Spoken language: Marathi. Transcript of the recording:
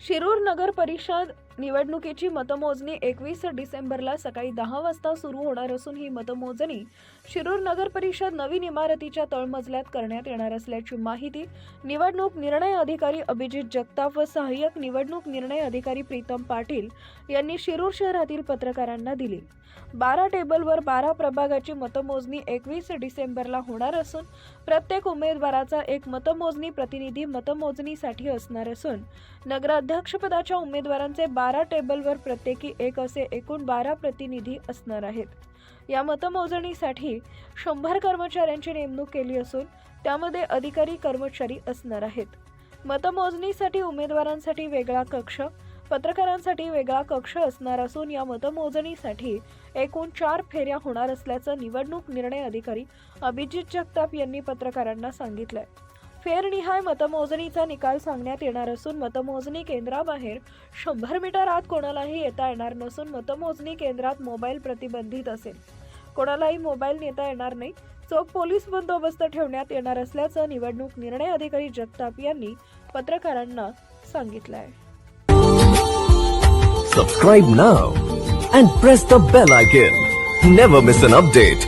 शिरूर नगर परिषद निवडणुकीची मतमोजणी 21 डिसेंबरला सकाळी 10 वाजता सुरू होणार असून ही मतमोजणी शिरूर नगर परिषद नवीन इमारतीच्या तळमजल्यात करण्यात येणार असल्याची माहिती निवडणूक निर्णय अधिकारी अभिजित जगताप व सहाय्यक निवडणूक निर्णय अधिकारी प्रीतम पाटील यांनी शिरूर शहरातील पत्रकारांना दिली। 12 टेबलवर 12 प्रभागाची मतमोजणी 21 डिसेंबरला होणार असून प्रत्येक उमेदवाराचा एक मतमोजणी प्रतिनिधी मतमोजणीसाठी असणार असून नगराध्यक्षपदाच्या उमेदवारांचे 12 टेबलवर प्रत्येकी एक असे एकूण 12 प्रतिनिधी असणार आहेत। या मतमोजणीसाठी 100 कर्मचाऱ्यांची नेमणूक केली असून त्यामध्ये अधिकारी कर्मचारी असणार आहेत। मतमोजणीसाठी उमेदवारांसाठी वेगळा कक्ष, पत्रकारांसाठी वेगळा कक्ष असणार असून या मतमोजणीसाठी एकूण 4 फेऱ्या होणार असल्याचं निवडणूक निर्णय अधिकारी अभिजित जगताप यांनी पत्रकारांना सांगितलंय। फेरनिहाय मतमोजणीचा निकाल सांगण्यात येणार असून मतमोजणी केंद्राबाहेर 100 मीटर आत कोणालाही येता येणार नसून मतमोजणी केंद्रात मोबाईल प्रतिबंधित असेल। कोणालाही मोबाईल नेता येणार नाही। चोख पोलीस बंदोबस्त ठेवण्यात येणार असल्याचं निवडणूक निर्णय अधिकारी जगताप यांनी पत्रकारांना सांगितलंय। Subscribe now and press the bell icon. Never miss an update.